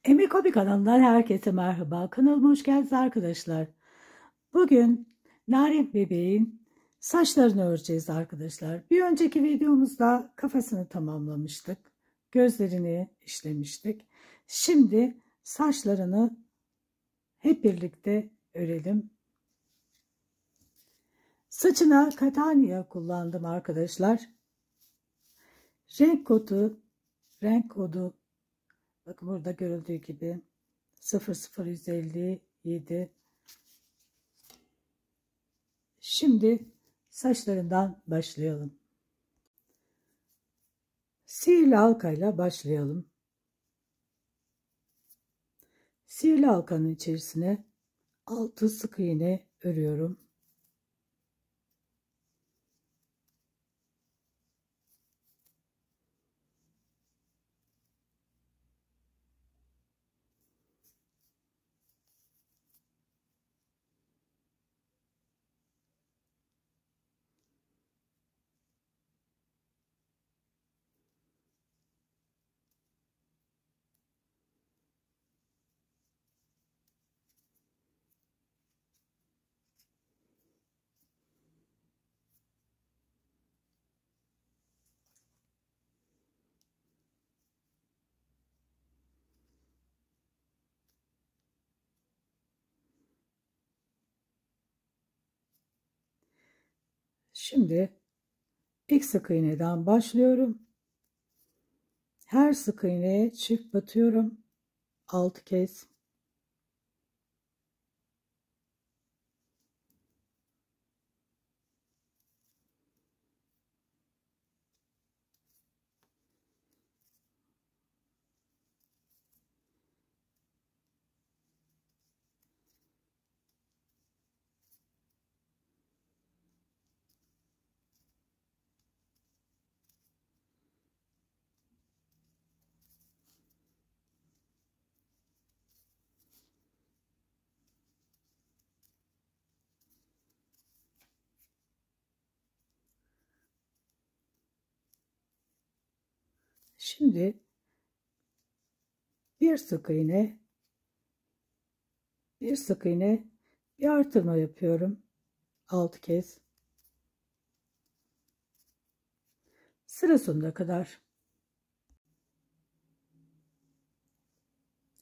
Emek Hobi kanalından herkese merhaba. Kanalıma hoş geldiniz arkadaşlar. Bugün Narin bebeğin saçlarını öreceğiz arkadaşlar. Bir önceki videomuzda kafasını tamamlamıştık. Gözlerini işlemiştik. Şimdi saçlarını hep birlikte örelim. Saçına Catania kullandım arkadaşlar. Renk kodu bakın burada görüldüğü gibi 00157. Şimdi saçlarından başlayalım. Sihirli halkayla başlayalım. Sihirli halkanın içerisine 6 sık iğne örüyorum. Şimdi ilk sık iğneden başlıyorum. Her sık iğneye çift batıyorum. 6 kez. Şimdi bir sık iğne, bir artırma yapıyorum. 6 kez. Sıra sonuna kadar.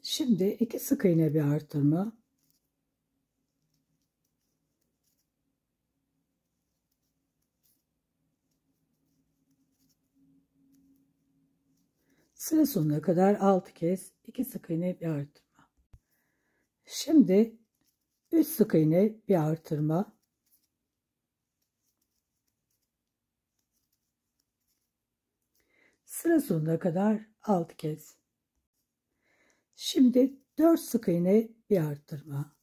Şimdi 2 sık iğne, bir artırma. Sıra sonuna kadar 6 kez 2 sık iğne, bir artırma. Şimdi 3 sık iğne, bir artırma. Sıra sonuna kadar 6 kez. Şimdi 4 sık iğne, bir artırma.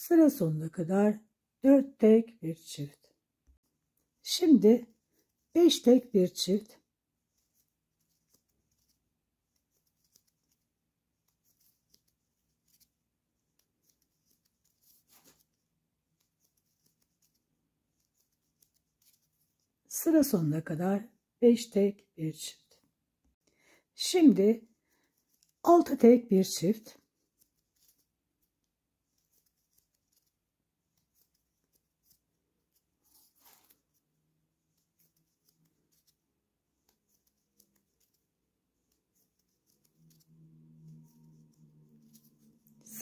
Sıra sonuna kadar 4 tek bir çift. Şimdi 5 tek bir çift. Sıra sonuna kadar 5 tek bir çift. Şimdi 6 tek bir çift.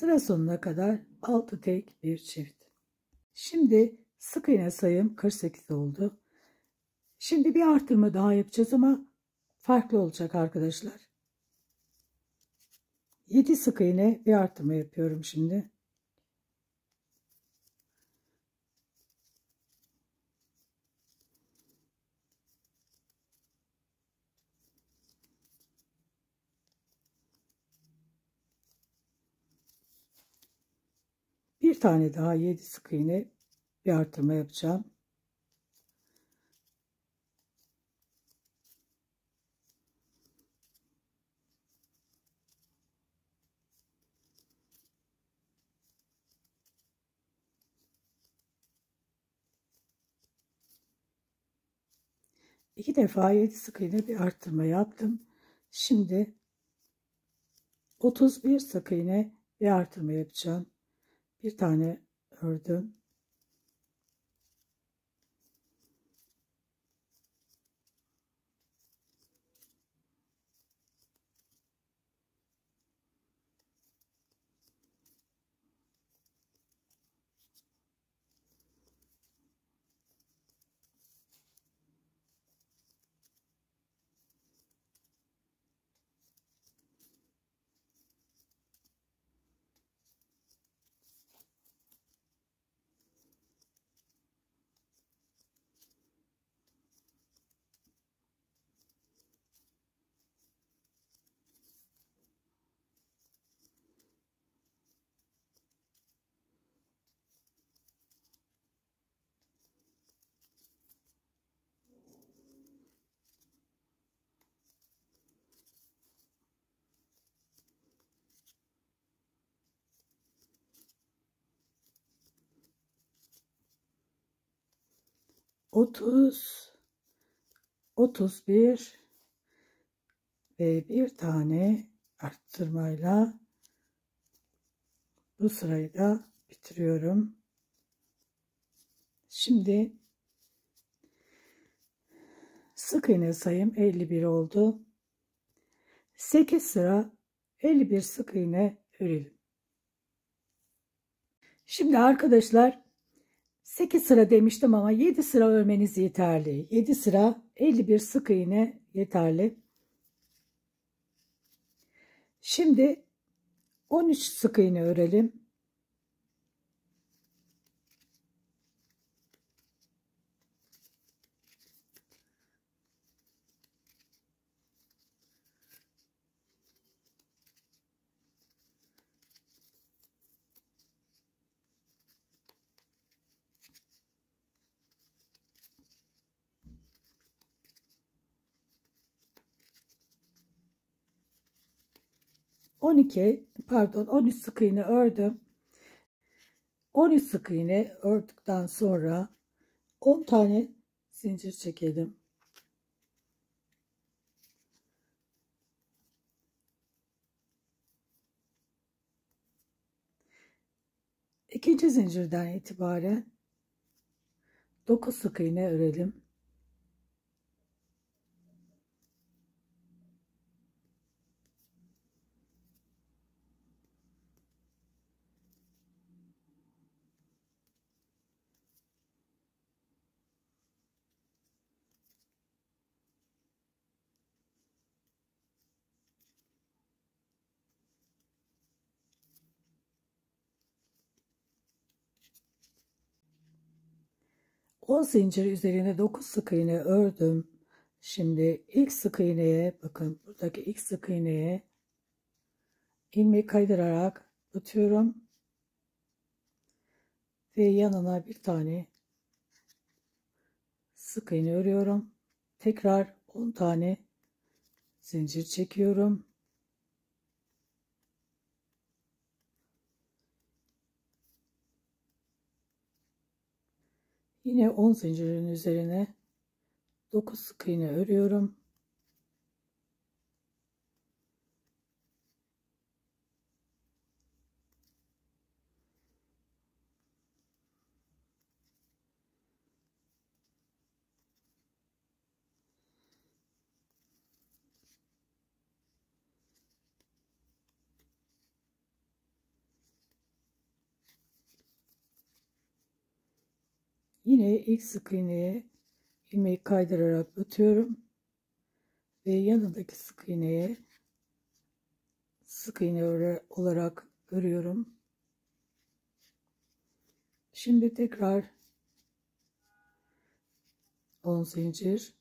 Sıra sonuna kadar 6 tek bir çift. Şimdi sık iğne sayım 48 oldu. Şimdi bir artırma daha yapacağız ama farklı olacak arkadaşlar. 7 sık iğne, bir artırma yapıyorum şimdi. Bir tane daha 7 sık iğne, bir artırma yapacağım. 2 defa 7 sık iğne bir arttırma yaptım. Şimdi 31 sık iğne bir artırma yapacağım. Bir tane ördüm. Otuz, 31 ve bir tane arttırmayla bu sırayı da bitiriyorum. Şimdi sık iğne sayım 51 oldu. 8 sıra 51 sık iğne örelim. Şimdi arkadaşlar 8 sıra demiştim ama 7 sıra örmeniz yeterli. 7 sıra 51 sık iğne yeterli. Şimdi 13 sık iğne örelim. Pardon 13 sık iğne ördüm. 13 sık iğne ördükten sonra 10 tane zincir çekelim. İkinci zincirden itibaren 9 sık iğne örelim. On zincir üzerine 9 sık iğne ördüm. Şimdi ilk sık iğneye bakın, buradaki ilk sık iğneye ilmeği kaydırarak batıyorum ve yanına bir tane sık iğne örüyorum. Tekrar 10 tane zincir çekiyorum. Yine 10 zincirin üzerine 9 sık iğne örüyorum. Yine ilk sık iğneye ilmeği kaydırarak batıyorum ve yanındaki sık iğneye sık iğne olarak örüyorum. Şimdi tekrar 10 zincir,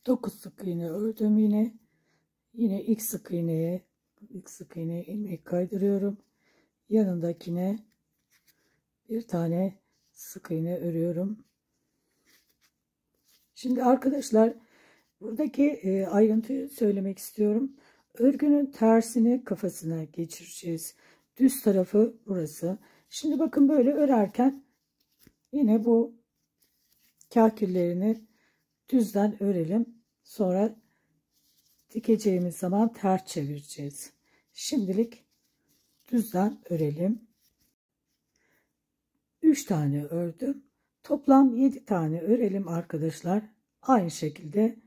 9 sık iğne ördüm yine. Yine ilk sık iğneye ilmek kaydırıyorum. Yanındakine bir tane sık iğne örüyorum. Şimdi arkadaşlar buradaki ayrıntıyı söylemek istiyorum. Örgünün tersini kafasına geçireceğiz. Düz tarafı burası. Şimdi bakın böyle örerken yine bu kaküllerini düzden örelim. Sonra dikeceğimiz zaman ters çevireceğiz. Şimdilik düzden örelim. 3 tane ördüm. Toplam 7 tane örelim arkadaşlar. Aynı şekilde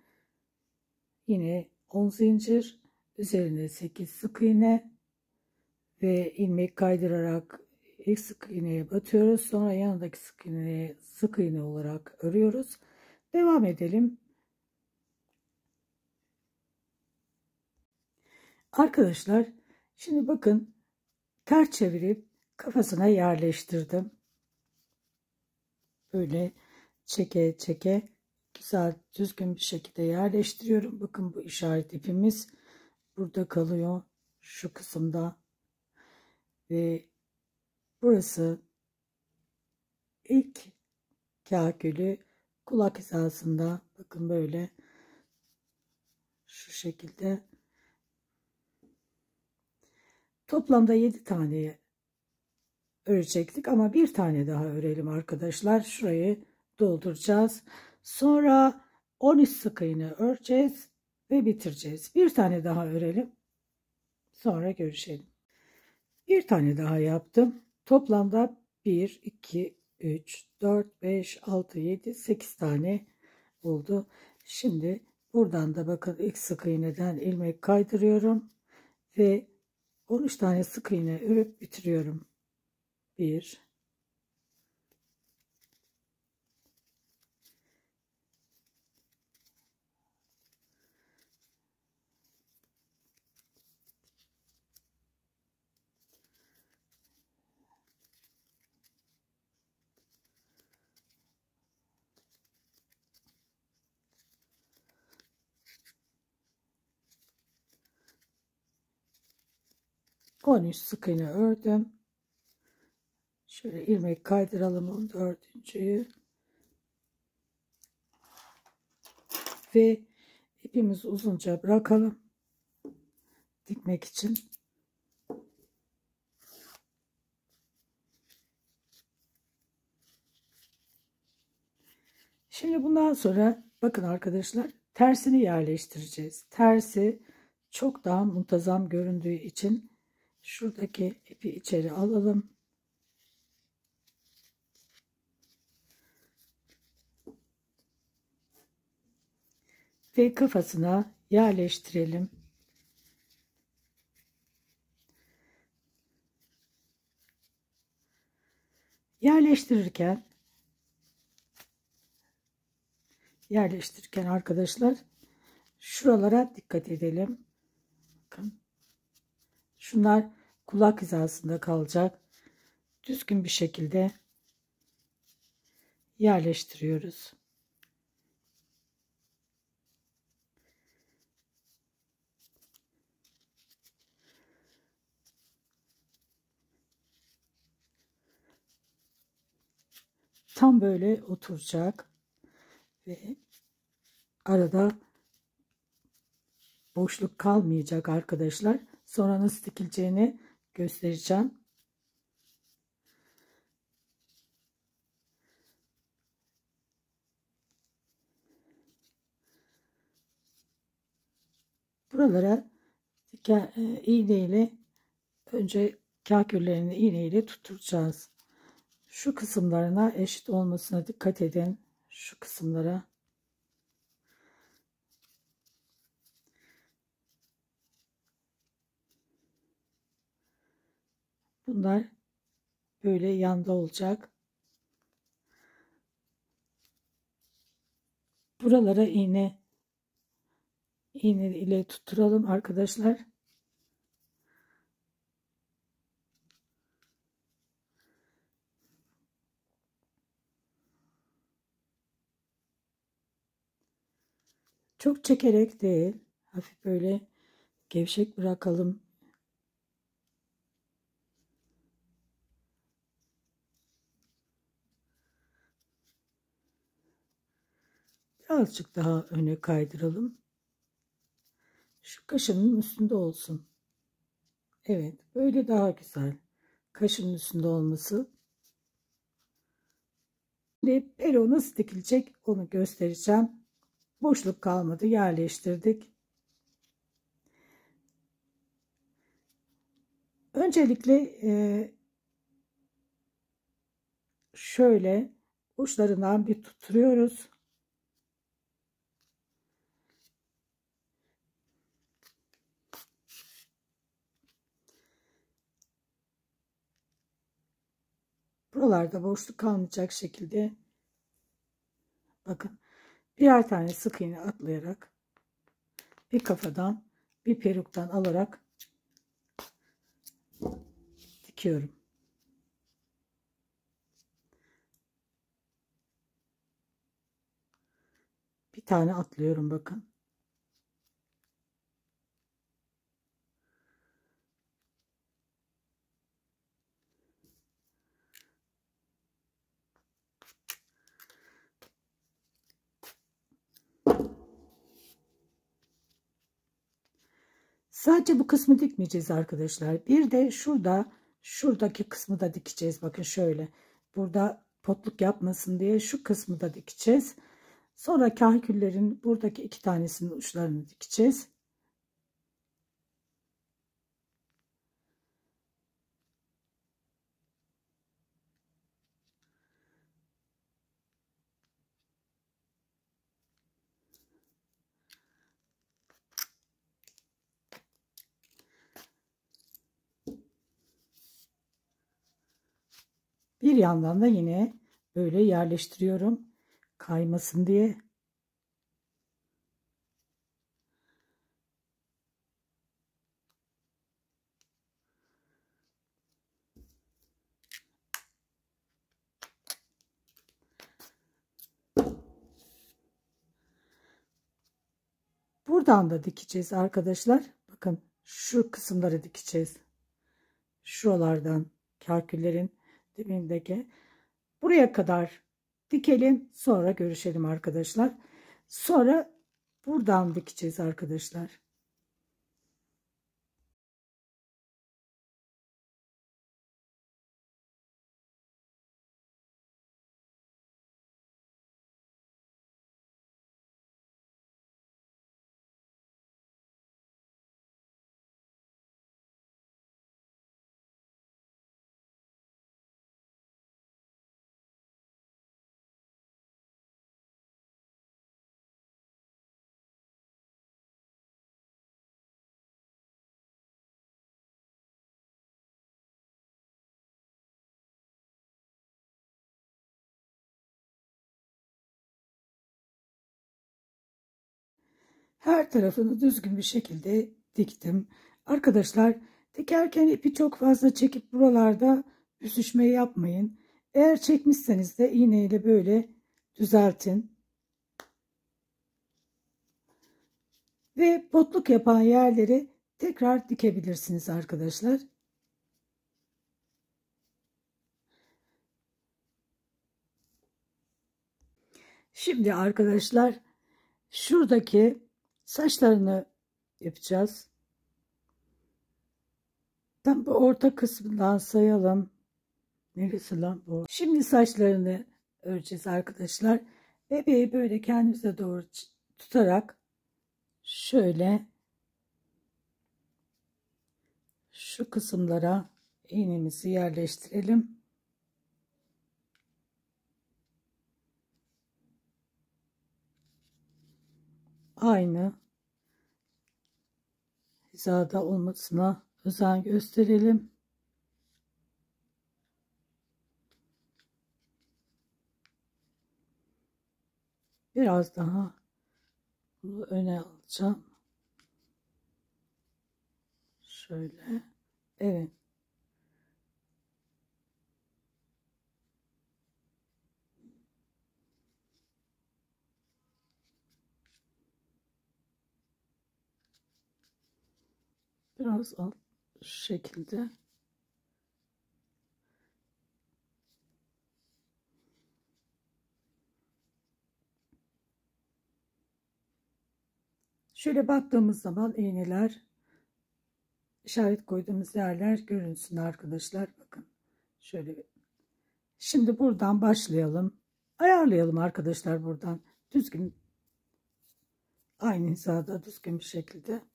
yine 10 zincir, üzerine 8 sık iğne ve ilmek kaydırarak ilk sık iğneye batıyoruz. Sonra yanındaki sık iğneye sık iğne olarak örüyoruz. Devam edelim. Arkadaşlar şimdi bakın ters çevirip kafasına yerleştirdim. Böyle çeke çeke güzel düzgün bir şekilde yerleştiriyorum. Bakın bu işaret ipimiz burada kalıyor şu kısımda ve burası ilk kakülü kulak hizasında. Bakın böyle şu şekilde toplamda 7 tane örecektik ama bir tane daha örelim arkadaşlar. Şurayı dolduracağız. Sonra 13 sık iğne öreceğiz ve bitireceğiz. Bir tane daha örelim. Sonra görüşelim. Bir tane daha yaptım. Toplamda 1, 2, 3, 4, 5, 6, 7, 8 tane oldu. Şimdi buradan da bakın ilk sık iğneden ilmek kaydırıyorum ve 13 tane sık iğne örüp bitiriyorum. 1, 13 sık iğne ördüm. Şöyle ilmek kaydıralım 14.'yü ve ipimizi uzunca bırakalım dikmek için. Şimdi bundan sonra bakın arkadaşlar tersini yerleştireceğiz. Tersi çok daha muntazam göründüğü için şuradaki ipi içeri alalım. Ve kafasına yerleştirelim. Yerleştirirken arkadaşlar şuralara dikkat edelim. Bakın. Şunlar kulak hizasında kalacak. Düzgün bir şekilde yerleştiriyoruz. Tam böyle oturacak ve arada boşluk kalmayacak arkadaşlar. Sonra nasıl dikileceğini göstereceğim. Buralara iğneyle önce kaküllerini iğneyle tutturacağız. Şu kısımlarına eşit olmasına dikkat edin. Şu kısımlara. Bunlar böyle yanda olacak. Buralara iğne ile tutturalım arkadaşlar. Çok çekerek değil. Hafif böyle gevşek bırakalım. Birazcık daha öne kaydıralım. Şu kaşının üstünde olsun. Evet, böyle daha güzel. Kaşının üstünde olması. Şimdi pero nasıl dikilecek onu göstereceğim. Boşluk kalmadı, yerleştirdik. Öncelikle şöyle uçlarından bir tutturuyoruz. Buralarda boşluk kalmayacak şekilde bakın birer tane sık iğne atlayarak bir kafadan bir peruktan alarak dikiyorum. Bir tane atlıyorum bakın. Sadece bu kısmı dikmeyeceğiz arkadaşlar. Bir de şuradaki kısmı da dikeceğiz. Bakın şöyle. Burada potluk yapmasın diye şu kısmı da dikeceğiz. Sonra kahküllerin buradaki iki tanesinin uçlarını dikeceğiz. Bir yandan da yine böyle yerleştiriyorum. Kaymasın diye. Buradan da dikeceğiz arkadaşlar. Bakın şu kısımları dikeceğiz. Şuralardan kahküllerin dibindeki. Buraya kadar dikelim. Sonra görüşelim arkadaşlar. Sonra buradan dikeceğiz arkadaşlar. Her tarafını düzgün bir şekilde diktim. Arkadaşlar dikerken ipi çok fazla çekip buralarda büzüşme yapmayın. Eğer çekmişseniz de iğneyle böyle düzeltin. Ve potluk yapan yerleri tekrar dikebilirsiniz arkadaşlar. Şimdi arkadaşlar şuradaki saçlarını yapacağız. Tam bu orta kısmından sayalım. Neresi lan bu? Şimdi saçlarını öreceğiz arkadaşlar. Bebeği böyle kendimize doğru tutarak şöyle şu kısımlara iğnemizi yerleştirelim. Aynı hizada olmasına özen gösterelim. Biraz daha bunu öne alacağım. Şöyle. Evet. Biraz alt şu şekilde. Şöyle baktığımız zaman iğneler, işaret koyduğumuz yerler görünsün arkadaşlar. Bakın şöyle. Şimdi buradan başlayalım. Ayarlayalım arkadaşlar buradan. Düzgün, aynı hizada düzgün bir şekilde.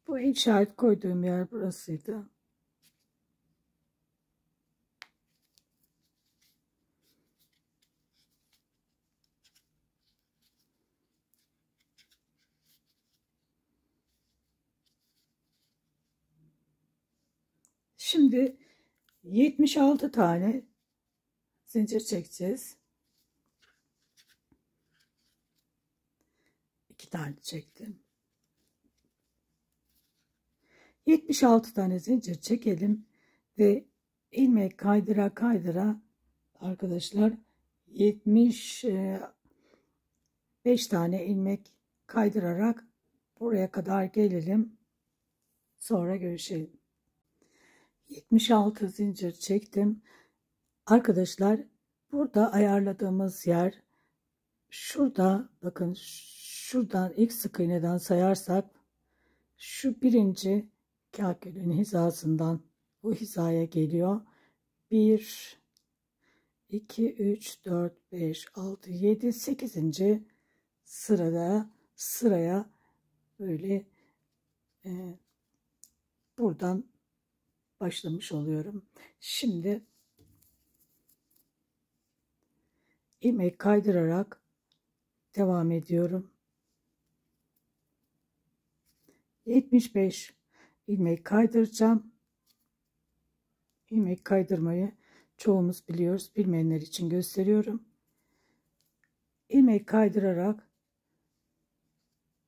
Bu işaret koyduğum yer burasıydı. Şimdi 76 tane zincir çekeceğiz. 2 tane çektim. 76 tane zincir çekelim ve ilmek kaydıra kaydıra arkadaşlar 75 tane ilmek kaydırarak buraya kadar gelelim. Sonra görüşelim. 76 zincir çektim. Arkadaşlar burada ayarladığımız yer şurada, bakın şuradan ilk sık iğneden sayarsak şu birinci kalkülün hizasından bu hizaya geliyor. 1 2 3 4 5 6 7 8. Sıraya böyle buradan başlamış oluyorum. Şimdi ilmek kaydırarak devam ediyorum. 75 ilmek kaydıracağım. İlmek kaydırmayı çoğumuz biliyoruz. Bilmeyenler için gösteriyorum. İlmek kaydırarak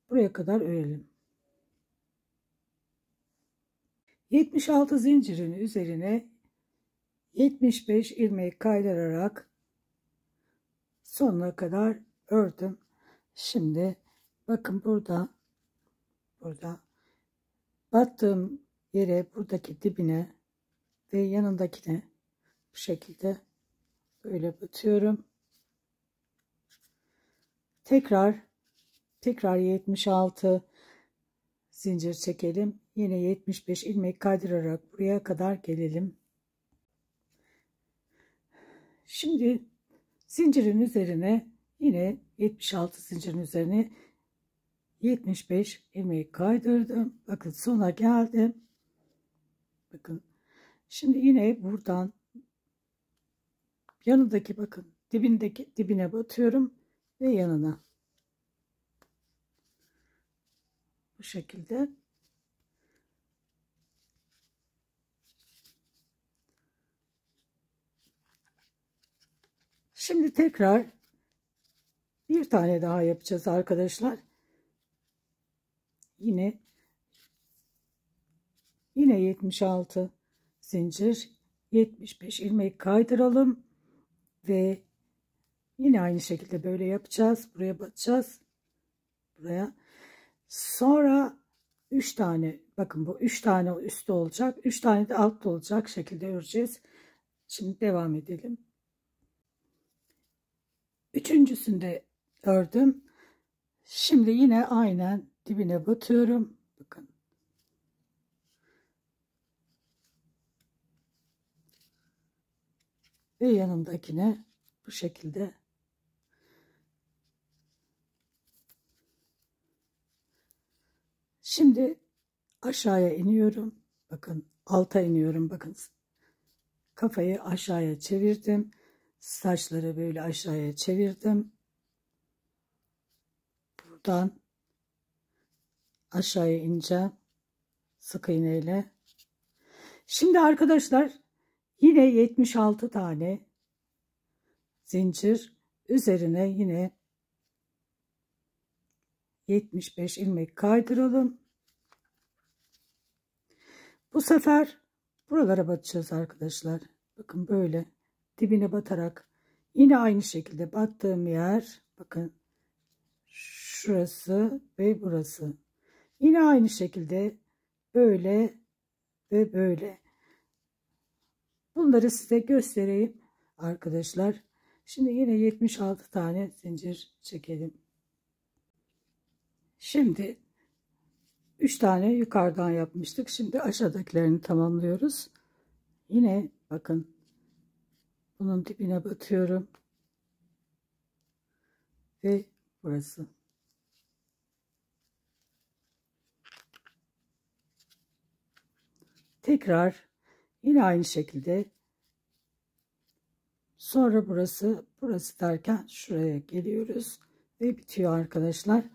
buraya kadar örelim. 76 zincirin üzerine 75 ilmek kaydırarak sonuna kadar ördüm. Şimdi bakın burada battığım yere, buradaki dibine ve yanındakine bu şekilde böyle batıyorum. Tekrar 76 zincir çekelim. Yine 75 ilmek kaydırarak buraya kadar gelelim. Şimdi zincirin üzerine yine 76 zincirin üzerine 75 ilmek kaydırdım. Bakın sona geldim. Bakın. Şimdi yine buradan yanındaki, bakın dibine batıyorum ve yanına. Bu şekilde. Şimdi tekrar bir tane daha yapacağız arkadaşlar. Yine 76 zincir, 75 ilmek kaydıralım ve yine aynı şekilde böyle yapacağız. Buraya batacağız. Buraya. Sonra 3 tane, bakın bu 3 tane üstte olacak. 3 tane de altta olacak şekilde öreceğiz. Şimdi devam edelim. Üçüncüsünde ördüm. Şimdi yine aynen dibine batıyorum. Bakın. Ve yanındakine bu şekilde. Şimdi aşağıya iniyorum. Bakın alta iniyorum. Bakın kafayı aşağıya çevirdim. Saçları böyle aşağıya çevirdim. Buradan aşağıya ineceğim. Sık iğneyle. Şimdi arkadaşlar yine 76 tane zincir üzerine yine 75 ilmek kaydıralım. Bu sefer buralara batacağız arkadaşlar. Bakın böyle dibine batarak yine aynı şekilde battığım yer, bakın şurası ve burası. Yine aynı şekilde böyle ve böyle. Bunları size göstereyim arkadaşlar. Şimdi yine 76 tane zincir çekelim. Şimdi 3 tane yukarıdan yapmıştık. Şimdi aşağıdakilerini tamamlıyoruz. Yine bakın bunun dibine batıyorum. Ve burası. Tekrar yine aynı şekilde. Sonra burası derken şuraya geliyoruz. Ve bitiyor arkadaşlar.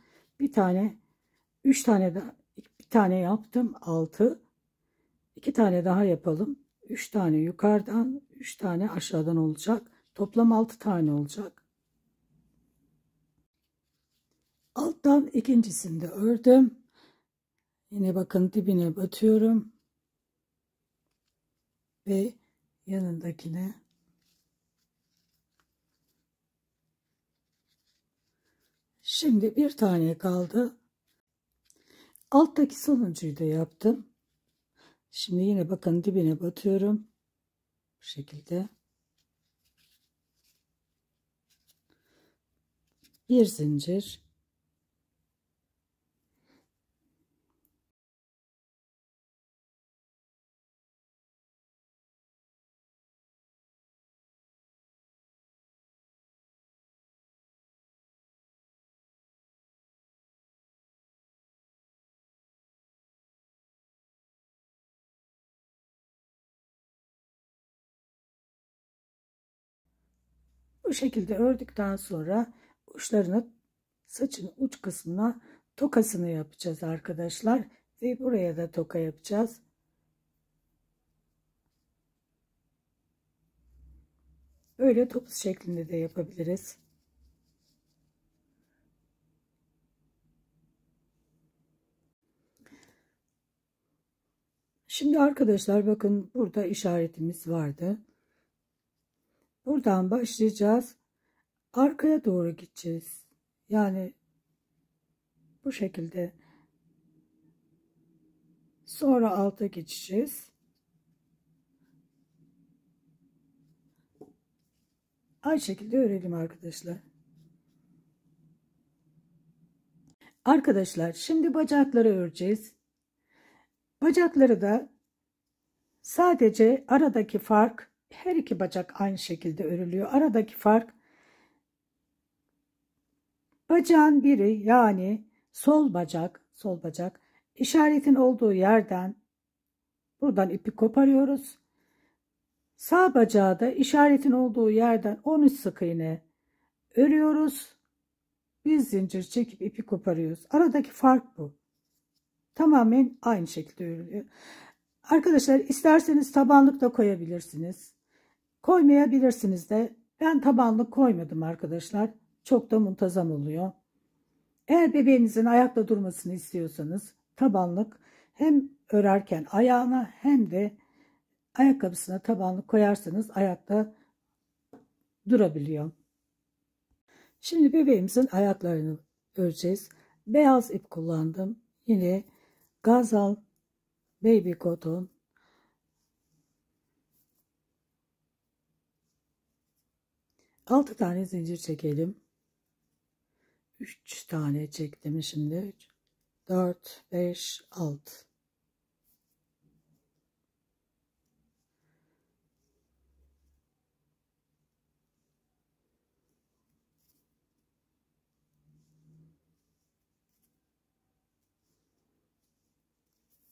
Bir tane, 3 tane daha, bir tane yaptım. 6. 2 tane daha yapalım. 3 tane yukarıdan, 3 tane aşağıdan olacak. Toplam 6 tane olacak. Alttan ikincisini de ördüm. Yine bakın dibine batıyorum. Ve yanındakine şimdi bir tane kaldı. Alttaki sonuncuyu da yaptım. Şimdi yine bakın dibine batıyorum. Bu şekilde. Bir zincir. Bu şekilde ördükten sonra uçlarını, saçın uç kısmına tokasını yapacağız arkadaşlar. Ve buraya da toka yapacağız. Böyle topuz şeklinde de yapabiliriz. Şimdi arkadaşlar bakın burada işaretimiz vardı. Buradan başlayacağız. Arkaya doğru gideceğiz. Yani bu şekilde. Sonra alta geçeceğiz. Aynı şekilde örelim arkadaşlar. Arkadaşlar şimdi bacakları öreceğiz. Bacakları da sadece aradaki fark, her iki bacak aynı şekilde örülüyor. Aradaki fark bacağın biri, yani sol bacak işaretin olduğu yerden buradan ipi koparıyoruz. Sağ bacağı da işaretin olduğu yerden 13 sık iğne örüyoruz. Bir zincir çekip ipi koparıyoruz. Aradaki fark bu. Tamamen aynı şekilde örülüyor. Arkadaşlar isterseniz tabanlık da koyabilirsiniz. Koymayabilirsiniz de. Ben tabanlık koymadım arkadaşlar. Çok da muntazam oluyor. Eğer bebeğinizin ayakta durmasını istiyorsanız tabanlık hem örerken ayağına hem de ayakkabısına tabanlık koyarsanız ayakta durabiliyor. Şimdi bebeğimizin ayaklarını öreceğiz. Beyaz ip kullandım. Yine Gazal Baby Cotton. Altı tane zincir çekelim. 3 tane çektim şimdi. 4, 5, 6.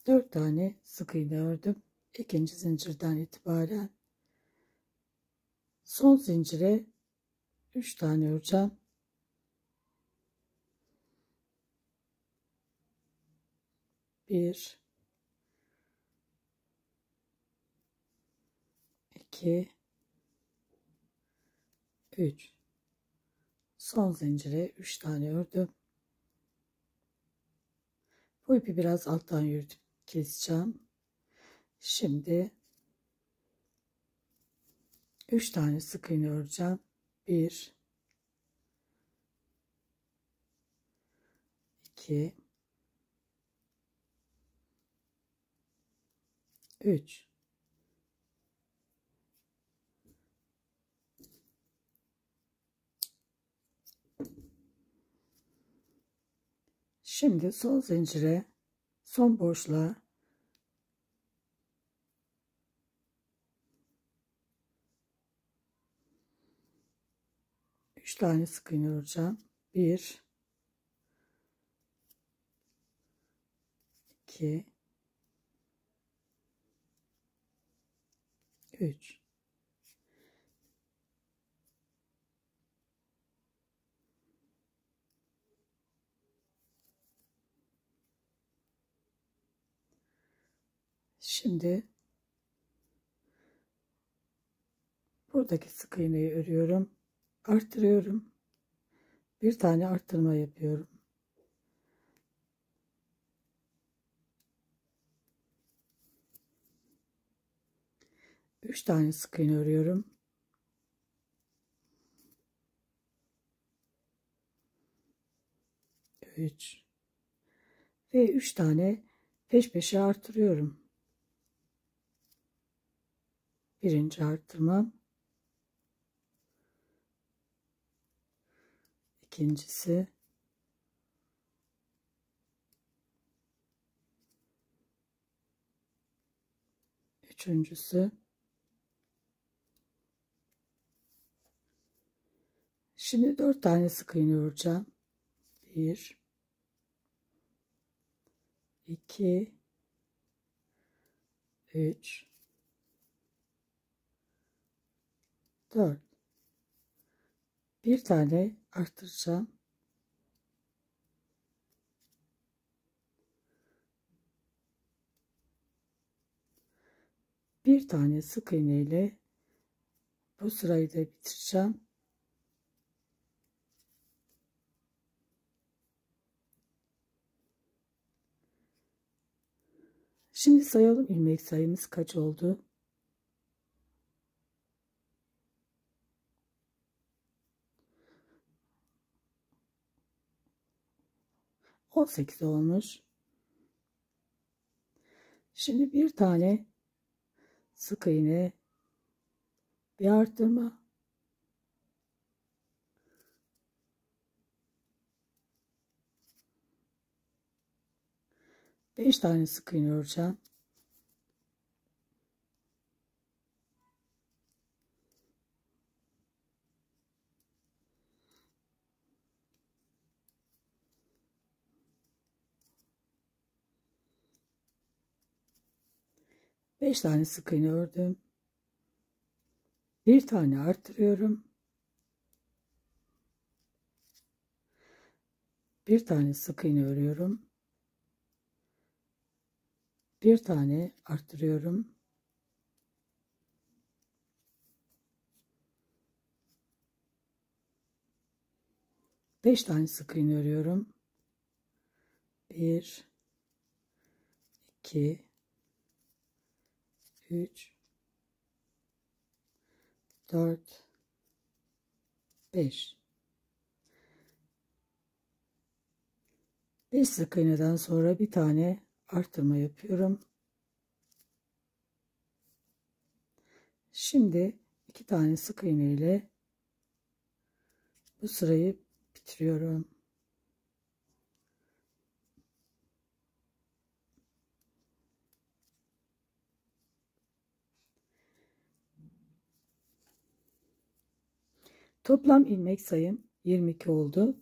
Dört tane sık iğne ördüm. İkinci zincirden itibaren son zincire 3 tane öreceğim. Bir, iki, üç. Son zincire 3 tane ördüm. Bu ipi biraz alttan yürütüp keseceğim. Şimdi 3 tane sık iğne öreceğim. 1 2 3 Şimdi son zincire, son boşluğa 3 tane sık iğne öreceğim. 1 2 3 Şimdi buradaki sık iğneyi örüyorum. Arttırıyorum. Bir tane arttırma yapıyorum. Üç tane sık iğne örüyorum. Üç ve 3 tane peş peşe artırıyorum. Birinci arttırmam. İkincisi. Üçüncüsü. Şimdi 4 tane sık iğne öreceğim. 1 2 3 4 Bir tane arttıracağım. Bir tane sık iğne ile bu sırayı da bitireceğim. Şimdi sayalım, ilmek sayımız kaç oldu? 18 olmuş. Şimdi bir tane sık iğne, bir arttırma, beş tane sık iğne öreceğim. Beş tane sık iğne ördüm. Bir tane arttırıyorum. Bir tane sık iğne örüyorum. Bir tane arttırıyorum. Beş tane sık iğne örüyorum. 1 2 3 4 5 5 sık iğneden sonra bir tane arttırma yapıyorum. Şimdi 2 tane sık iğne ile bu sırayı bitiriyorum. Toplam ilmek sayım 22 oldu.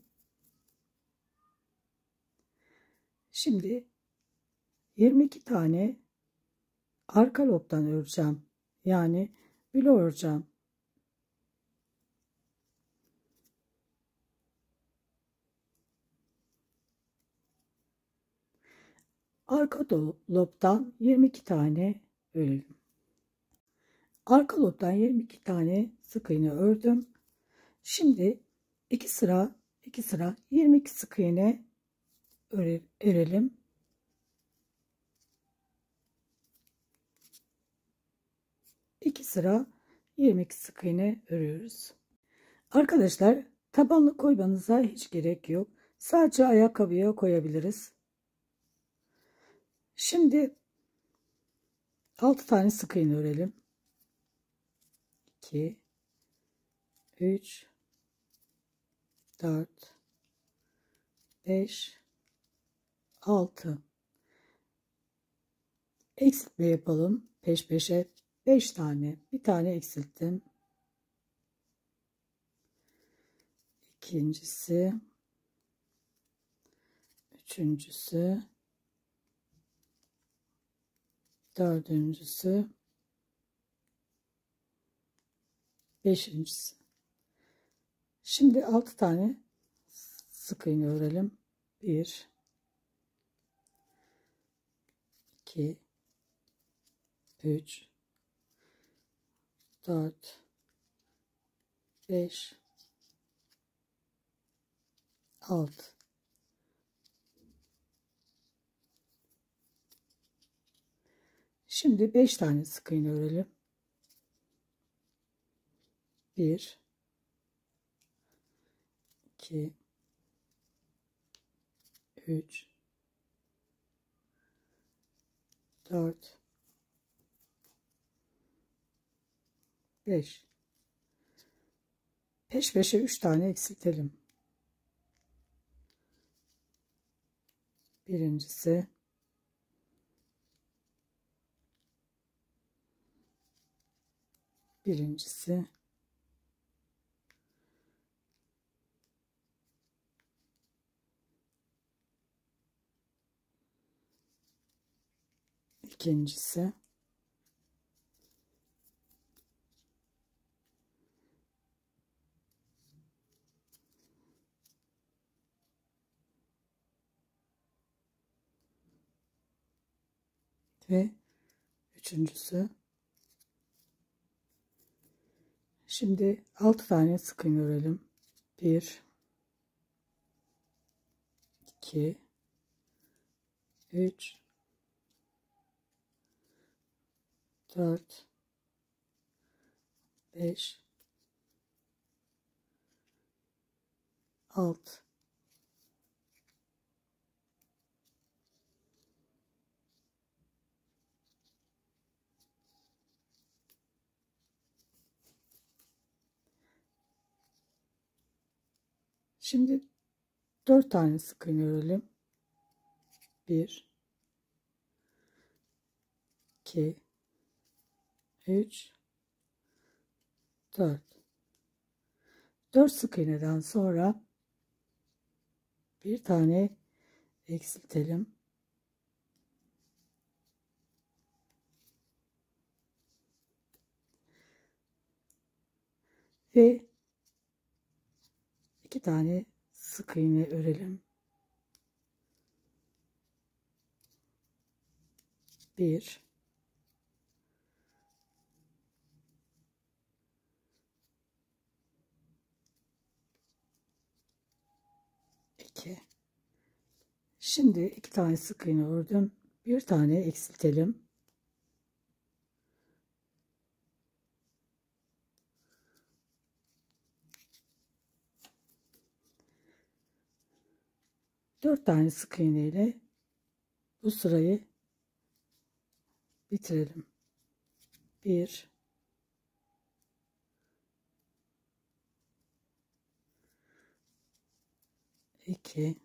Şimdi 22 tane arka lobdan öreceğim. Yani bülo öreceğim. Arka lobdan 22 tane örelim. Arka lobdan 22 tane sık iğne ördüm. Şimdi 2 sıra 22 sık iğne örelim. İki sıra 22 sık iğne örüyoruz. Arkadaşlar, tabanlık koymanıza hiç gerek yok. Sadece ayakkabıya koyabiliriz. Şimdi 6 tane sık iğne örelim. 2 3 4 5 6 eksiltme yapalım. Peş peşe 5 tane. Bir tane eksilttim. İkincisi, üçüncüsü, dördüncüsü, beşincisi. Şimdi 6 tane sık iğne örelim. 1 2 3 4 5 6. Şimdi 5 tane sık iğne örelim. 1 2 3 4 5. Peş peşe 3 tane eksiltelim. Birincisi, birincisi, ikincisi, ve üçüncüsü. Şimdi 6 tane sık iğne örelim. 1 2 3 4 5 6. Şimdi 4 tane sık iğne örelim. 1 2 3 4. 4 sık iğneden sonra bir tane eksiltelim. Ve 2 tane sık iğne örelim. 1 2. Şimdi 2 tane sık iğne ördüm. Bir tane eksiltelim. Dört tane sık iğne ile bu sırayı bitirelim. 1 2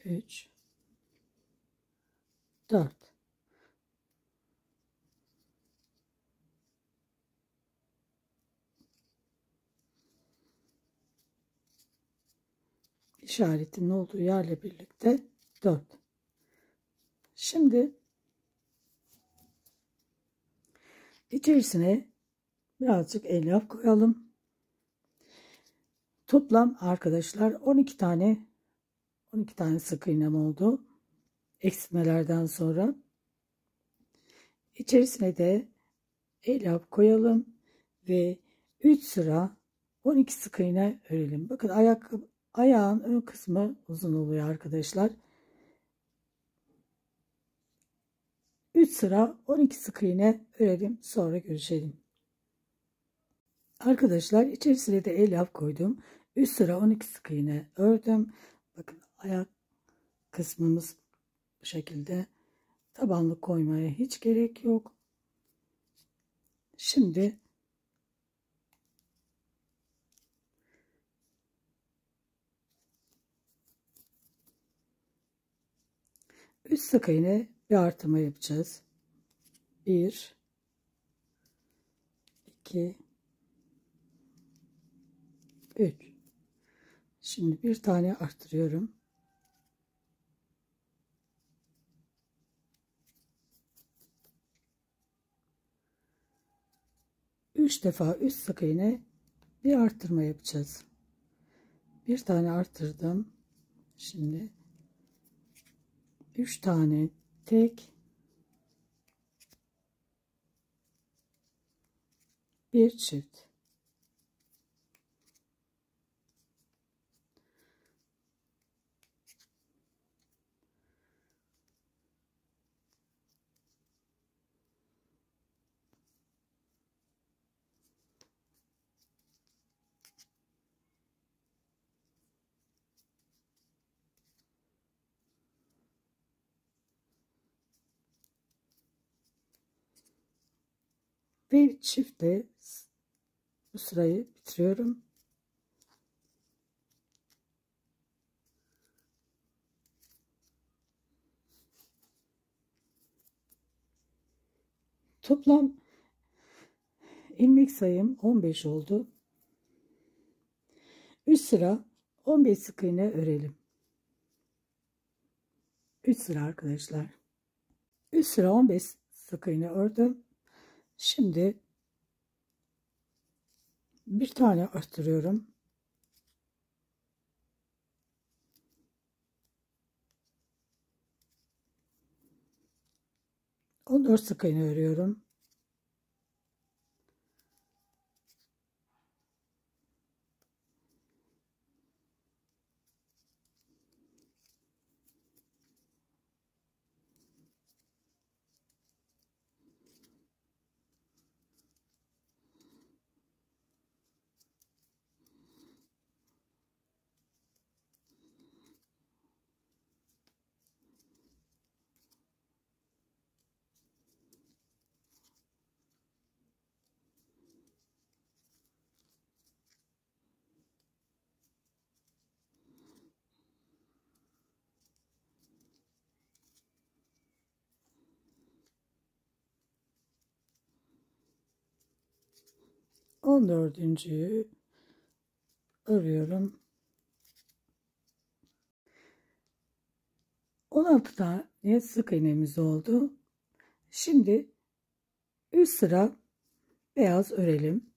3 4. İşaretin olduğu yerle birlikte 4. Şimdi içerisine birazcık elyaf koyalım. Toplam arkadaşlar 12 tane sık iğnem oldu. Eksiltmelerden sonra içerisine de elyaf koyalım ve 3 sıra 12 sık iğne örelim. Bakın ayağın ön kısmı uzun oluyor arkadaşlar. 3 sıra 12 sık iğne örelim, sonra görüşelim. Arkadaşlar içerisine de elyaf koydum. 3 sıra 12 sık iğne ördüm. Bakın ayak kısmımız bu şekilde. Tabanlık koymaya hiç gerek yok. Şimdi üst sık iğne bir artırma yapacağız. 1 2 3. Şimdi bir tane arttırıyorum. Üç defa üst sık iğne bir arttırma yapacağız. Bir tane arttırdım. Şimdi 3 tane tek, bir çift. Ve çiftle bu sırayı bitiriyorum. Toplam ilmek sayım 15 oldu. 3 sıra 15 sık iğne örelim. 3 sıra arkadaşlar. 3 sıra 15 sık iğne ördüm. Şimdi bir tane arttırıyorum. 14 sık iğne örüyorum. On dördüncüyü örüyorum. 16 tane sık iğnemiz oldu. Şimdi 3 sıra beyaz örelim.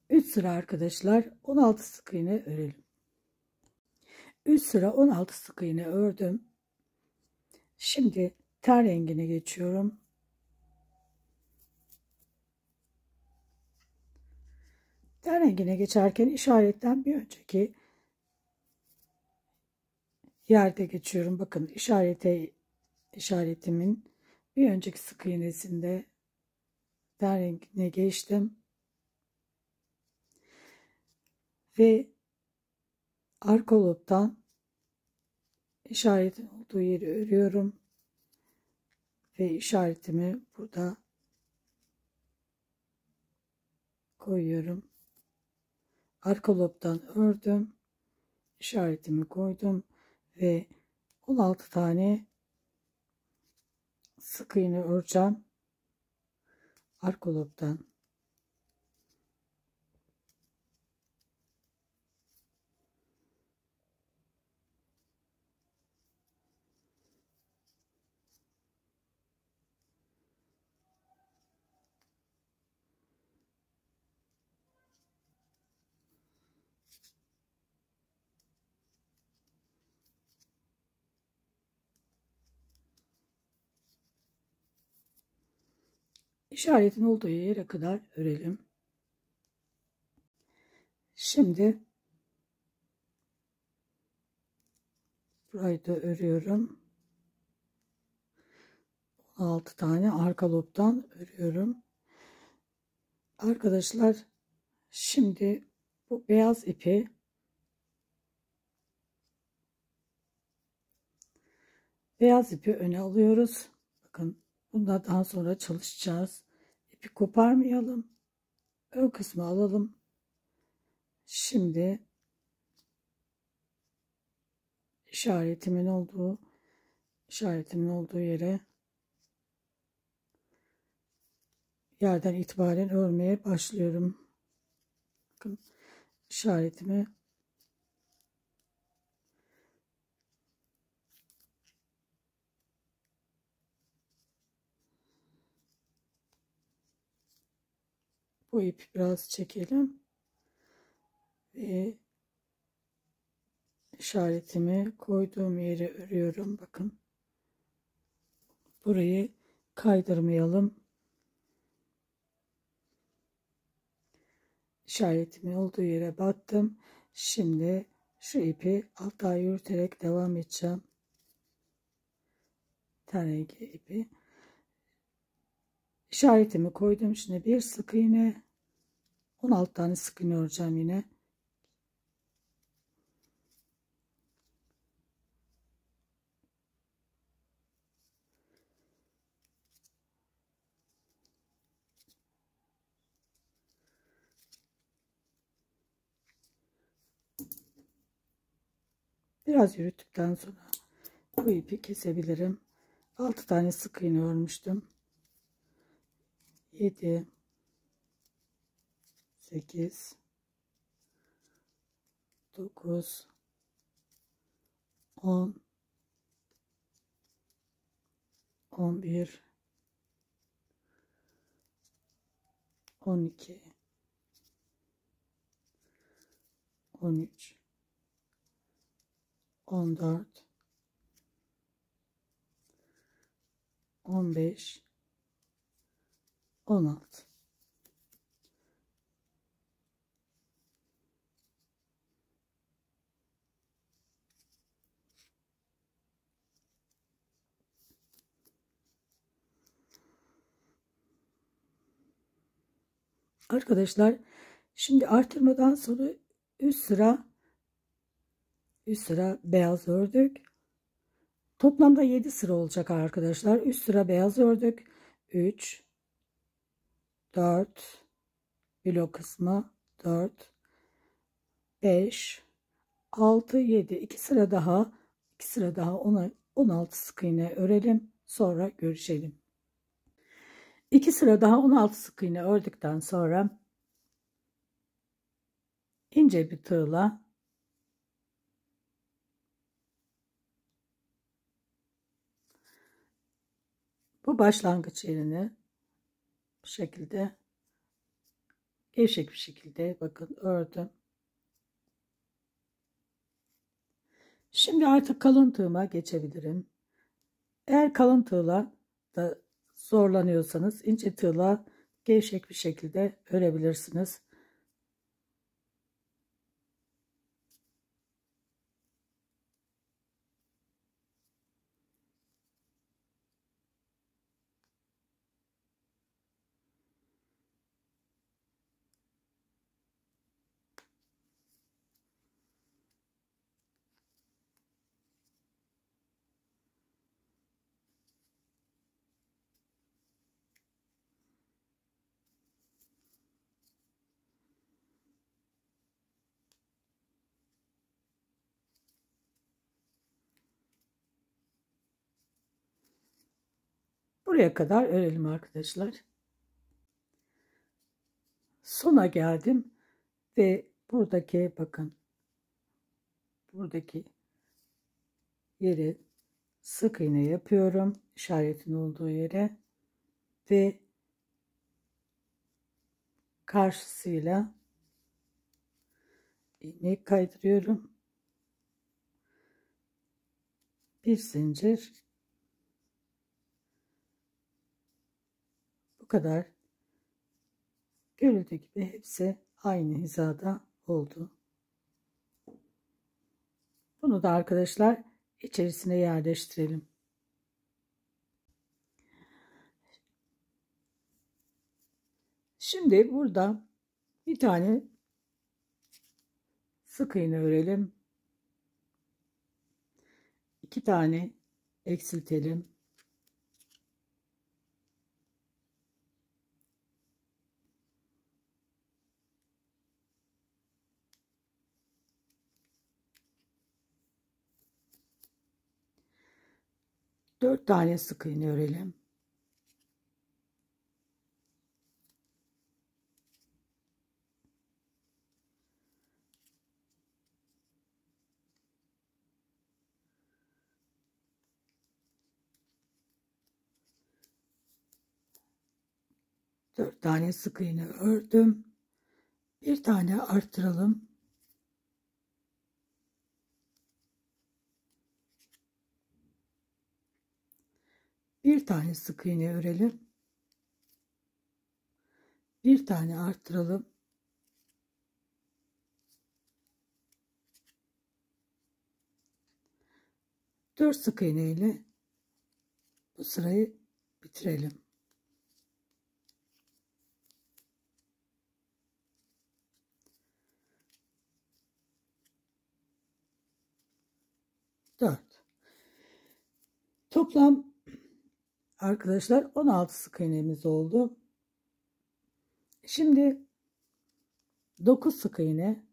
3 sıra arkadaşlar 16 sık iğne örelim. 3 sıra 16 sık iğne ördüm. Şimdi ten rengine geçiyorum. Ten rengine geçerken işaretten bir önceki yerde geçiyorum. Bakın işaretimin bir önceki sık iğnesinde ten rengine geçtim. Ve arka lobdan işaretin olduğu yeri örüyorum. Ve işaretimi burada koyuyorum. Arka lobdan ördüm. İşaretimi koydum. Ve 16 tane sık iğne öreceğim. Arka lobdan. İşaretin olduğu yere kadar örelim. Şimdi burayı da örüyorum. 6 tane arka lobdan örüyorum. Arkadaşlar şimdi bu beyaz ipi öne alıyoruz. Bakın bundan daha sonra çalışacağız. İpi koparmayalım. Ön kısmı alalım. Şimdi işaretimin olduğu yerden itibaren örmeye başlıyorum. Bakın işaretimi bu ipi biraz çekelim ve işaretimi koyduğum yere örüyorum. Bakın burayı kaydırmayalım. İşaretimi olduğu yere battım. Şimdi şu ipi alttan yürüterek devam edeceğim. Tane ipi. İşaretimi koydum. Şimdi bir sık iğne, 16 tane sık iğne öreceğim yine. Biraz yürüttükten sonra bu ipi kesebilirim. 6 tane sık iğne örmüştüm. 7 8 9 10 11 12 13 14 15 16. Arkadaşlar şimdi artırmadan sonra üst sıra beyaz ördük. Toplamda 7 sıra olacak arkadaşlar. Üst sıra beyaz ördük. 3 4 blok kısmı 4 5 6 7 2 sıra daha 16 sık iğne örelim. Sonra görüşelim. 2 sıra daha 16 sık iğne ördükten sonra ince bir tığla bu başlangıç yerini bu şekilde gevşek bir şekilde bakın ördüm. Şimdi artık kalın tığıma geçebilirim. Eğer kalın tığla da zorlanıyorsanız ince tığla gevşek bir şekilde örebilirsiniz. Buraya kadar örelim arkadaşlar. Sona geldim ve buradaki bakın buradaki yeri sık iğne yapıyorum. İşaretin olduğu yere ve karşısıyla ilmeği kaydırıyorum. Bir zincir. Bu kadar. Görüldüğü gibi hepsi aynı hizada oldu. Bunu da arkadaşlar içerisine yerleştirelim. Şimdi burada bir tane sık iğne örelim. 2 tane eksiltelim. Dört tane sık iğne örelim. Dört tane sık iğne ördüm. Bir tane arttıralım. Bir tane sık iğne örelim. Bir tane arttıralım. Dört sık iğne ile bu sırayı bitirelim. Dört. Toplam arkadaşlar 16 sık iğnemiz oldu. Şimdi 9 sık iğne,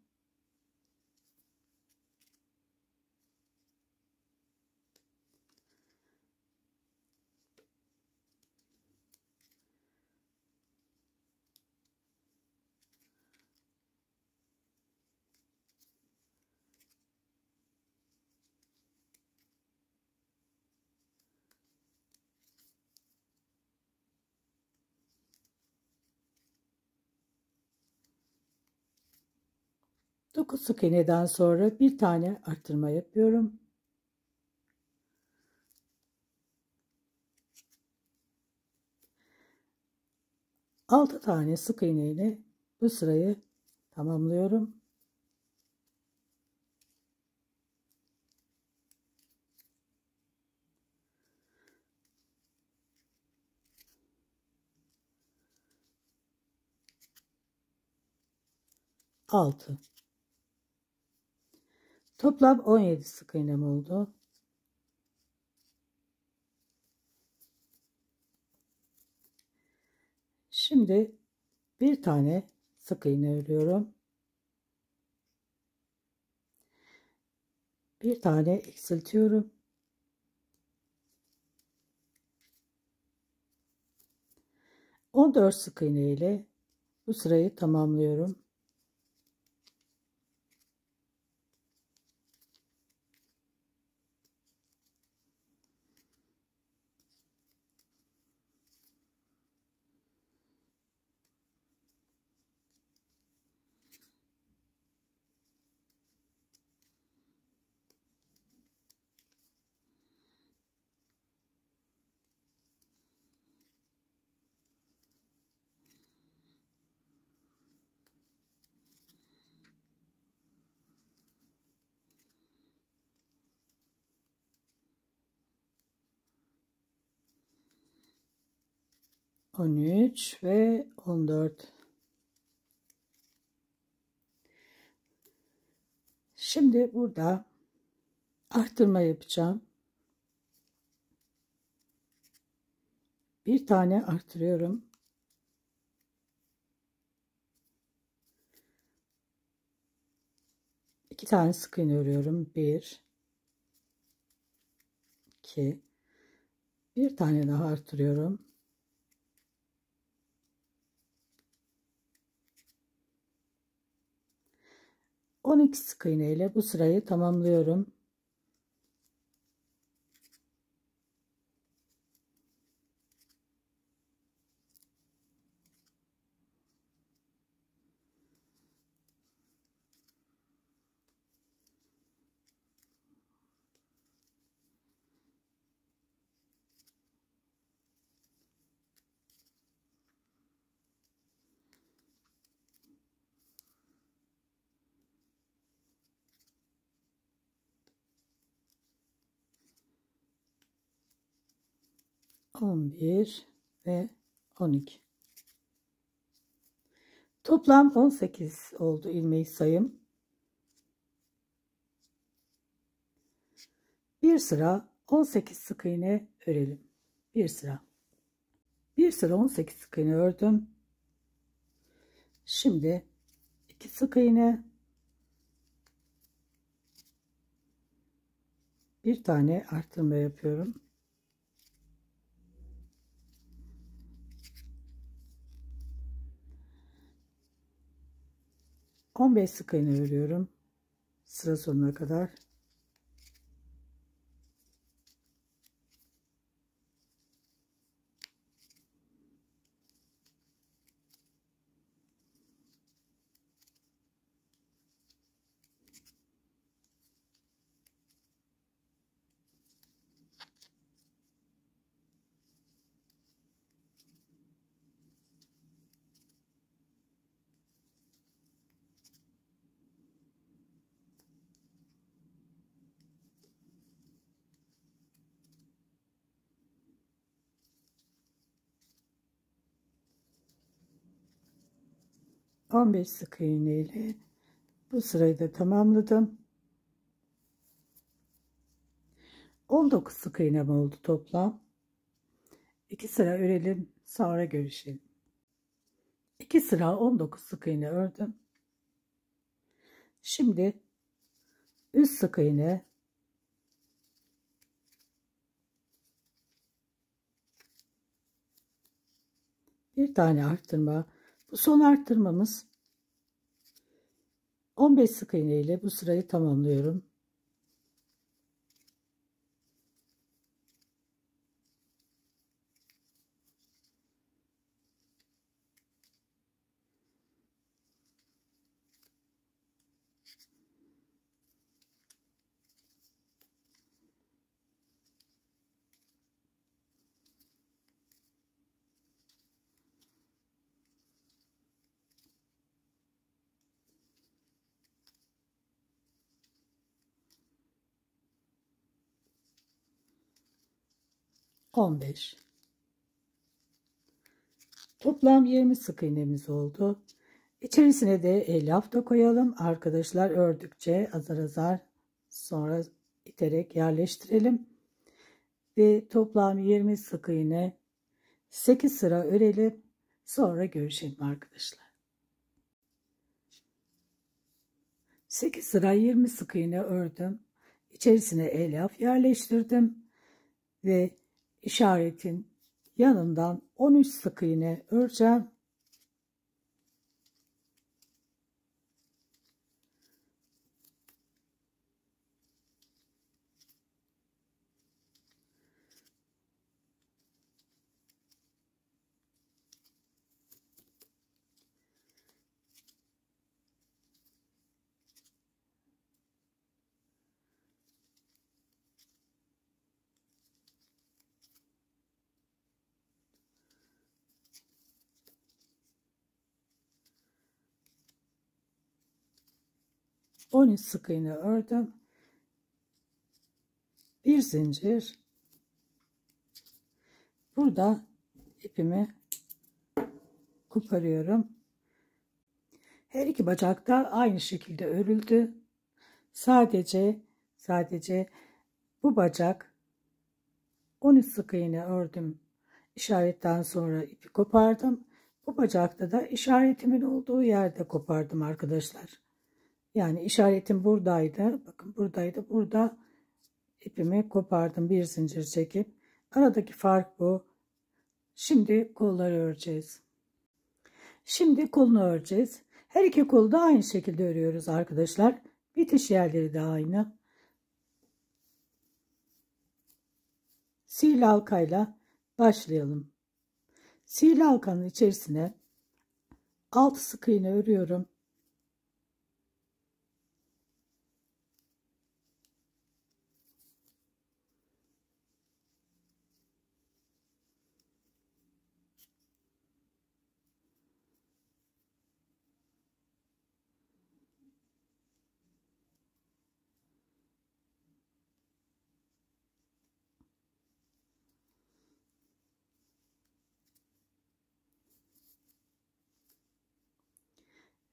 dokuz sık iğneden sonra bir tane arttırma yapıyorum. Altı tane sık iğne ile bu sırayı tamamlıyorum. Altı. Toplam 17 sık iğnem oldu. Şimdi bir tane sık iğne örüyorum. Bir tane eksiltiyorum. 14 sık iğne ile bu sırayı tamamlıyorum. On üç ve 14. Şimdi burada arttırma yapacağım. Bir tane arttırıyorum. İki tane sık iğne örüyorum. Bir, iki, bir tane daha arttırıyorum. 12 sık iğne ile bu sırayı tamamlıyorum. 11 ve 12. Toplam 18 oldu ilmeği sayım. Bir sıra 18 sık iğne örelim. Bir sıra 18 sık iğne ördüm. Şimdi 2 sık iğne, bir tane artırma yapıyorum. On 15 sık iğne örüyorum sıra sonuna kadar. On 15 sık iğne ile bu sırayı da tamamladım. 19 sık iğnem oldu toplam. 2 sıra örelim, sonra görüşelim. 2 sıra 19 sık iğne ördüm. Şimdi üst sık iğne, bir tane arttırma. Bu son arttırmamız. 15 sık iğne ile bu sırayı tamamlıyorum. On beş. Toplam 20 sık iğnemiz oldu. İçerisine de elyaf da koyalım. Arkadaşlar ördükçe azar azar sonra iterek yerleştirelim. Ve toplam 20 sık iğne, 8 sıra örelim. Sonra görüşelim arkadaşlar. 8 sıra 20 sık iğne ördüm. İçerisine elyaf yerleştirdim. Ve işaretin yanından 13 sık iğne öreceğim. On üç sık iğne ördüm. Bir zincir. Burada ipimi koparıyorum. Her iki bacak da aynı şekilde örüldü. Sadece bu bacak 13 sık iğne ördüm. İşaretten sonra ipi kopardım. Bu bacakta da işaretimin olduğu yerde kopardım arkadaşlar. Yani işaretim buradaydı. Bakın buradaydı. Burada ipimi kopardım bir zincir çekip. Aradaki fark bu. Şimdi kolları öreceğiz. Şimdi kolunu öreceğiz. Her iki kolu da aynı şekilde örüyoruz arkadaşlar. Bitiş yerleri de aynı. Sihirli halkayla başlayalım. Sihirli halkanın içerisine 6 sık iğne örüyorum.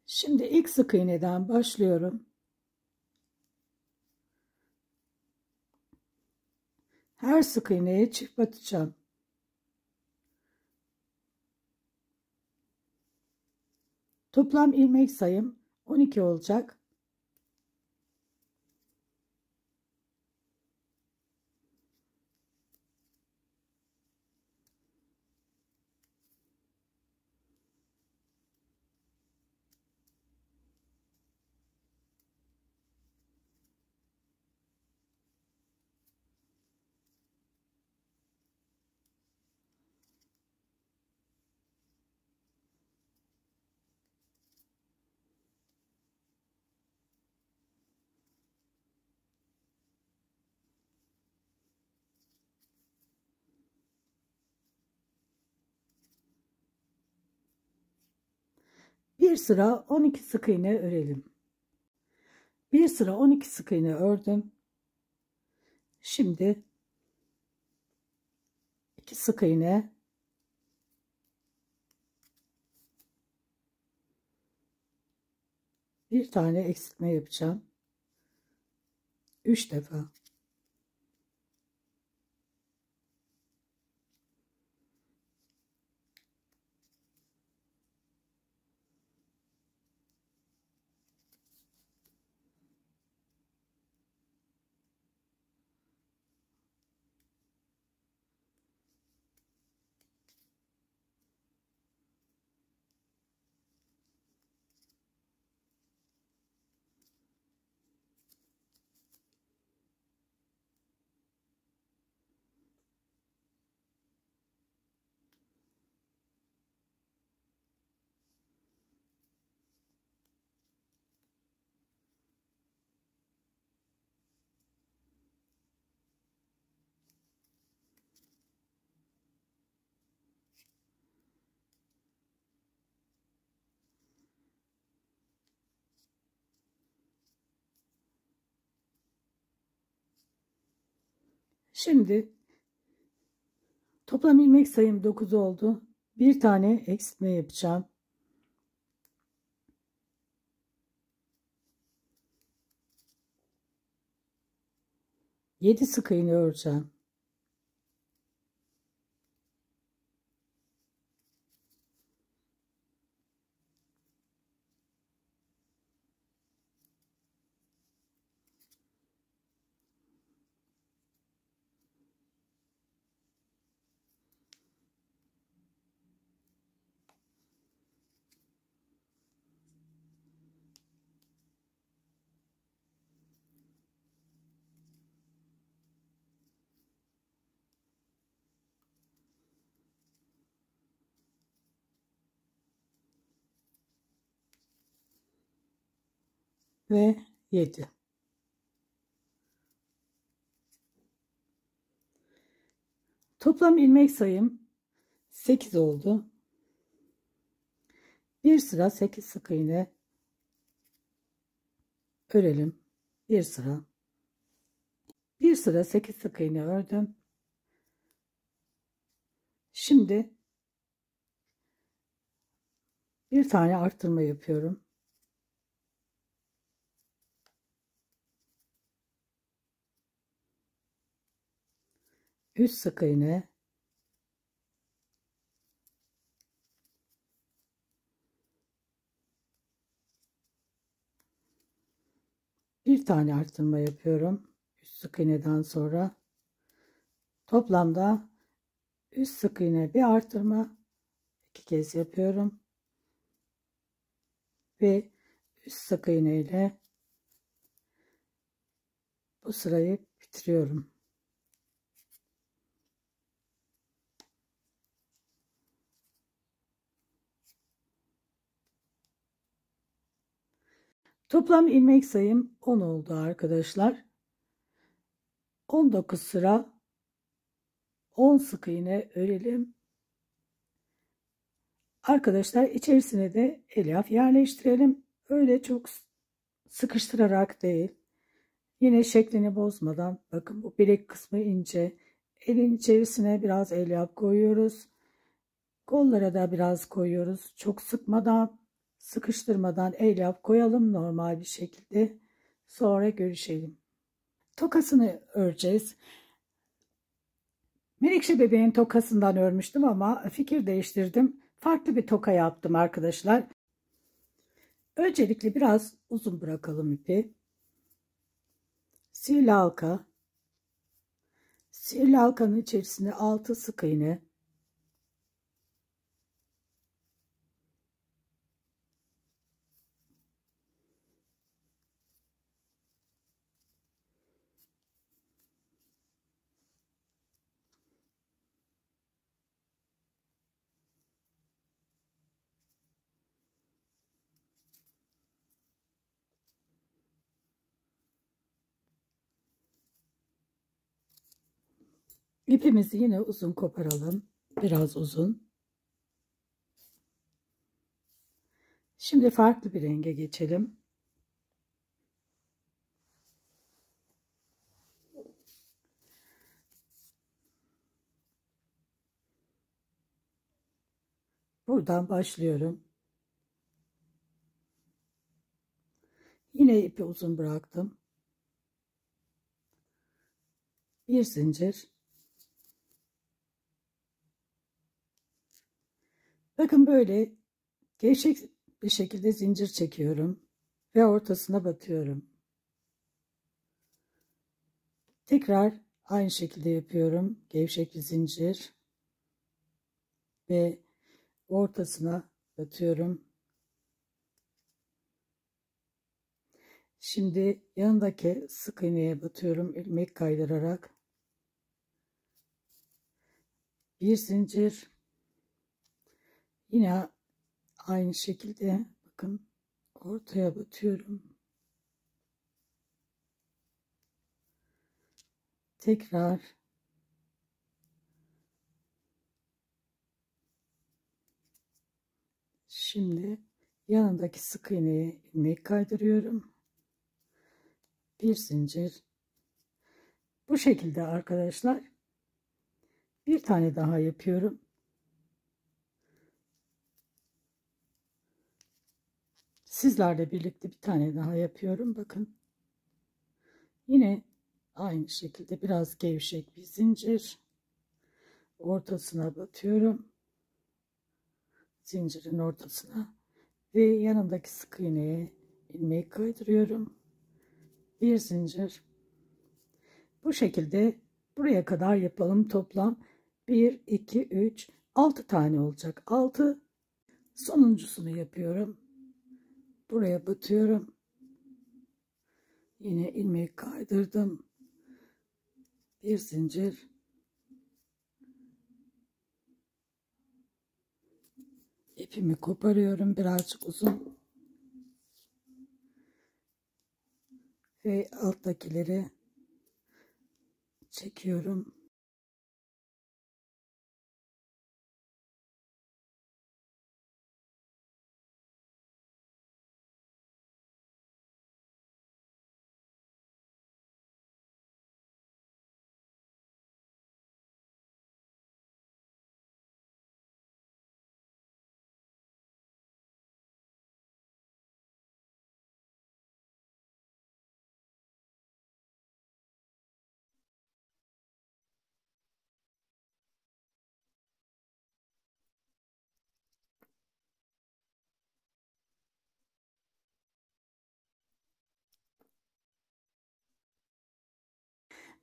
Şimdi ilk sık iğneden başlıyorum. Her sık iğneye çift batacağım. Toplam ilmek sayım 12 olacak. Bir sıra 12 sık iğne örelim. Bir sıra 12 sık iğne ördüm. Şimdi 2 sık iğne, bir tane eksiltme yapacağım. 3 defa. Şimdi toplam ilmek sayım 9 oldu. Bir tane eksiltme yapacağım. 7 sık iğne öreceğim. Ve 7. Toplam ilmek sayım 8 oldu. Bir sıra 8 sık iğne örelim. Bir sıra. Bir sıra 8 sık iğne ördüm. Şimdi bir tane arttırma yapıyorum. Üst sık iğne, bir tane arttırma yapıyorum. Üst sık iğneden sonra toplamda üst sık iğne bir arttırma 2 kez yapıyorum ve üst sık iğne ile bu sırayı bitiriyorum. Toplam ilmek sayım 10 oldu arkadaşlar. 19 sıra 10 sık iğne örelim. Arkadaşlar içerisine de elyaf yerleştirelim. Öyle çok sıkıştırarak değil. Yine şeklini bozmadan, bakın bu bilek kısmı ince. Elin içerisine biraz elyaf koyuyoruz. Kollara da biraz koyuyoruz. Çok sıkmadan, sıkıştırmadan el yap koyalım normal bir şekilde. Sonra görüşelim. Tokasını öreceğiz. Menekşe bebeğin tokasından örmüştüm ama fikir değiştirdim. Farklı bir toka yaptım arkadaşlar. Öncelikle biraz uzun bırakalım ipi. Sihirli halka. Sihirli halkanın içerisine 6 sık iğne. İpimizi yine uzun koparalım. Biraz uzun. Şimdi farklı bir renge geçelim. Buradan başlıyorum. Yine ipi uzun bıraktım. Bir zincir. Bakın böyle gevşek bir şekilde zincir çekiyorum ve ortasına batıyorum. Tekrar aynı şekilde yapıyorum. Gevşek bir zincir ve ortasına batıyorum. Şimdi yanındaki sık iğneye batıyorum ilmek kaydırarak. Bir zincir. Yine aynı şekilde bakın ortaya batıyorum. Tekrar şimdi yanındaki sık iğneye ilmek kaydırıyorum. Bir zincir. Bu şekilde arkadaşlar. Bir tane daha yapıyorum. Sizlerle birlikte bir tane daha yapıyorum. Bakın. Yine aynı şekilde biraz gevşek bir zincir. Ortasına batıyorum. Zincirin ortasına. Ve yanındaki sık iğneye ilmeği kaydırıyorum. Bir zincir. Bu şekilde buraya kadar yapalım. Toplam 1, 2, 3, 6 tane olacak. 6. Sonuncusunu yapıyorum. Buraya batıyorum. Yine ilmeği kaydırdım. Bir zincir. İpimi koparıyorum. Birazcık uzun. Ve alttakileri çekiyorum.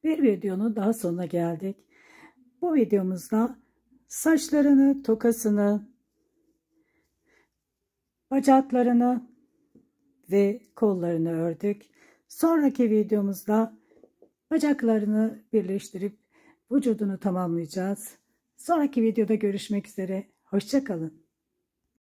Bir videonun daha sonuna geldik. Bu videomuzda saçlarını, tokasını, bacaklarını ve kollarını ördük. Sonraki videomuzda bacaklarını birleştirip vücudunu tamamlayacağız. Sonraki videoda görüşmek üzere. Hoşça kalın.